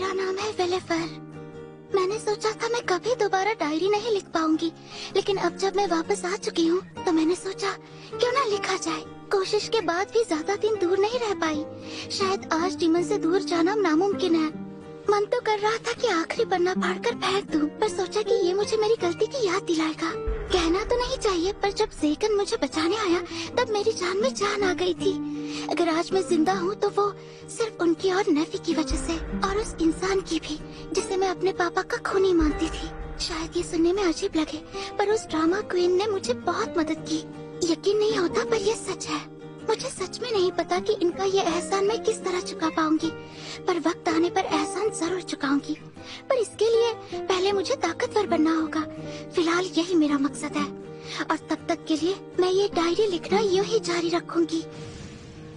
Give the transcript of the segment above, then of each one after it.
मेरा नाम है वेलेफर। मैंने सोचा था मैं कभी दोबारा डायरी नहीं लिख पाऊंगी, लेकिन अब जब मैं वापस आ चुकी हूँ तो मैंने सोचा क्यों ना लिखा जाए। कोशिश के बाद भी ज्यादा दिन दूर नहीं रह पाई। शायद आज डीमन से दूर जाना नामुमकिन है। मन तो कर रहा था कि आखिरी पन्ना फाड़कर फेंक दूं, पर सोचा कि ये मुझे मेरी गलती की याद दिलाएगा। कहना तो नहीं चाहिए, पर जब ज़ेकन मुझे बचाने आया तब मेरी जान में जान आ गई थी। अगर आज मैं जिंदा हूँ तो वो सिर्फ उनकी और नेफी की वजह से, और उस इंसान की भी जिसे मैं अपने पापा का खूनी मानती थी। शायद ये सुनने में अजीब लगे, पर उस ड्रामा क्वीन ने मुझे बहुत मदद की। यकीन नहीं होता, पर ये सच है। मुझे सच में नहीं पता कि इनका ये एहसान मैं किस तरह चुका पाऊंगी, पर वक्त आने पर एहसान जरूर चुकाऊंगी। पर इसके लिए पहले मुझे ताकतवर बनना होगा। फिलहाल यही मेरा मकसद है, और तब तक के लिए मैं ये डायरी लिखना यूं ही जारी रखूंगी।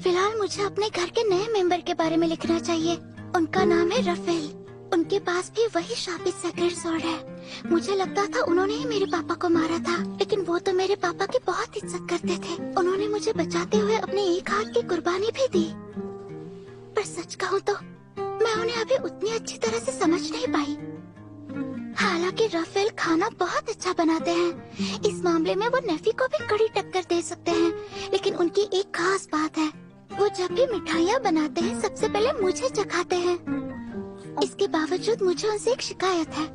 फिलहाल मुझे अपने घर के नए मेंबर के बारे में लिखना चाहिए। उनका नाम है रफेल। उनके पास भी वही शापित सेक्रेट स्वॉर्ड है। मुझे लगता था उन्होंने ही मेरे पापा को मारा था, लेकिन वो तो मेरे पापा की बहुत इज्जत करते थे। उन्होंने मुझे बचाते हुए अपने एक हाथ की कुर्बानी भी दी। पर सच कहूँ तो मैं उन्हें अभी उतनी अच्छी तरह से समझ नहीं पाई। हालांकि रफेल खाना बहुत अच्छा बनाते हैं। इस मामले में वो नेफी को भी कड़ी टक्कर दे सकते हैं, लेकिन उनकी एक खास बात है, वो जब भी मिठाइयाँ बनाते हैं सबसे पहले मुझे चखाते हैं। इसके बावजूद मुझे उनसे एक शिकायत है।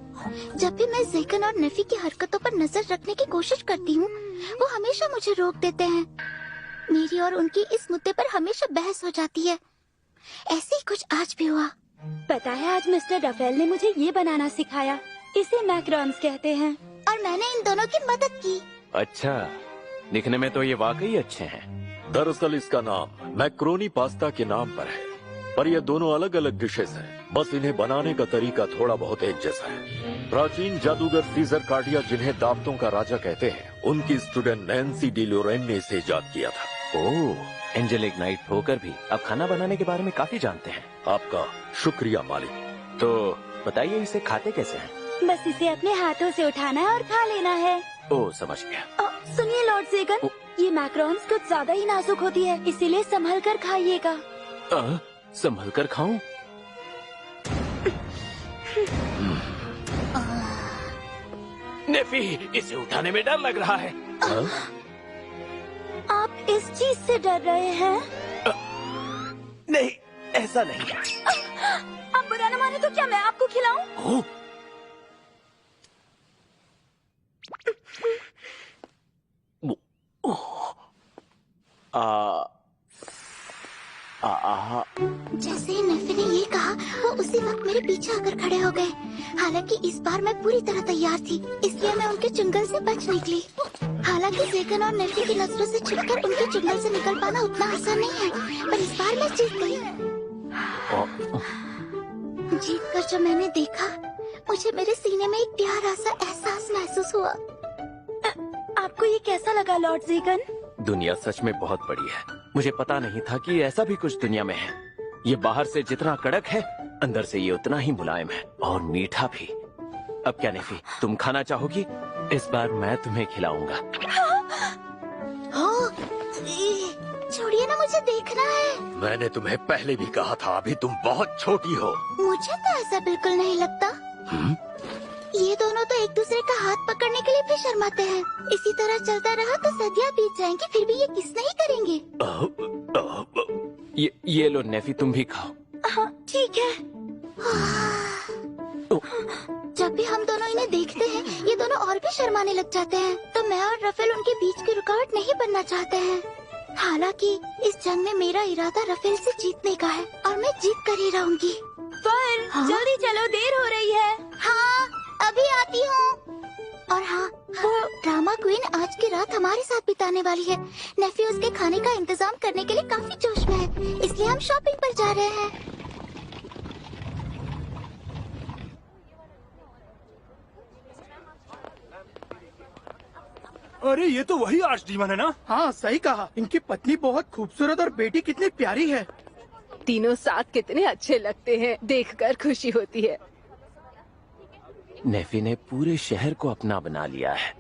जब भी मैं ज़ेकन और नेफी की हरकतों पर नजर रखने की कोशिश करती हूँ, वो हमेशा मुझे रोक देते हैं। मेरी और उनकी इस मुद्दे पर हमेशा बहस हो जाती है। ऐसे ही कुछ आज भी हुआ। पता है, आज मिस्टर रफेल ने मुझे ये बनाना सिखाया। इसे मैकरॉन्स कहते हैं, और मैंने इन दोनों की मदद की। अच्छा, दिखने में तो ये वाकई अच्छे हैं। दरअसल इसका नाम मैक्रोनी पास्ता के नाम पर है, पर ये दोनों अलग अलग डिशेस हैं। बस इन्हें बनाने का तरीका थोड़ा बहुत एक जैसा है। प्राचीन जादूगर सीजर कार्डिया, जिन्हें दावतों का राजा कहते हैं, उनकी स्टूडेंट नैन्सी डी लोरेन ने इसे इजाद किया था। ओह, एंजेलिक नाइट होकर भी आप खाना बनाने के बारे में काफी जानते हैं। आपका शुक्रिया मालिक। तो बताइए, इसे खाते कैसे हैं? बस इसे अपने हाथों से उठाना है और खा लेना है। ओह, समझ गया। सुनिए लॉर्ड ज़ेकन, ये मैकरॉन्स कुछ ज्यादा ही नाजुक होती है, इसीलिए संभल कर खाइएगा। संभल कर खाऊं? नेफी, इसे उठाने में डर लग रहा है। आप इस चीज से डर रहे हैं? नहीं, ऐसा नहीं। आप बुरा न माने तो क्या मैं आपको खिलाऊं? जैसे ही नेफी ने ये कहा, वो उसी वक्त मेरे पीछे आकर खड़े हो गए। हालांकि इस बार मैं पूरी तरह तैयार थी, इसलिए मैं उनके चुंगल से बच निकली। हालांकि ज़ेकन और नेफी की नजरों से छिपकर उनके चुंगल से निकल पाना उतना आसान नहीं है, पर इस बार मैं जीत गई। जीत कर जब मैंने देखा, मुझे मेरे सीने में एक प्यारा सा एहसास महसूस हुआ। आपको ये कैसा लगा लॉर्ड ज़ेकन? दुनिया सच में बहुत बड़ी है। मुझे पता नहीं था कि ऐसा भी कुछ दुनिया में है। ये बाहर से जितना कड़क है, अंदर से ये उतना ही मुलायम है, और मीठा भी। अब क्या नेफी, तुम खाना चाहोगी? इस बार मैं तुम्हें खिलाऊंगा। छोड़िए ना, मुझे देखना है। मैंने तुम्हें पहले भी कहा था, अभी तुम बहुत छोटी हो। मुझे तो ऐसा बिल्कुल नहीं लगता। ये दोनों तो एक दूसरे का हाथ पकड़ने के लिए भी शर्माते हैं। इसी तरह चलता रहा तो सदियां बीत जाएंगी, फिर भी ये किस नहीं करेंगे। ये लो नेफी, तुम भी खाओ। हाँ, ठीक है। जब भी हम दोनों इन्हें देखते हैं, ये दोनों और भी शर्माने लग जाते हैं। तो मैं और रफेल उनके बीच की रुकावट नहीं बनना चाहते हैं। हालांकि इस जंग में मेरा इरादा रफेल से जीतने का है, और मैं जीत कर ही रहूंगी। पर जल्दी चलो, देर हो रही है। हाँ, अभी आती हूँ। और हाँ, वो ड्रामा क्वीन आज की रात हमारे साथ बिताने वाली है। नेफी उसके खाने का इंतजाम करने के लिए काफी जोश में है, इसलिए हम शॉपिंग पर जा रहे हैं। अरे ये तो वही आर्च डीमन है ना? हाँ, सही कहा। इनकी पत्नी बहुत खूबसूरत और बेटी कितनी प्यारी है। तीनों साथ कितने अच्छे लगते हैं, देखकर खुशी होती है। नेफी ने पूरे शहर को अपना बना लिया है।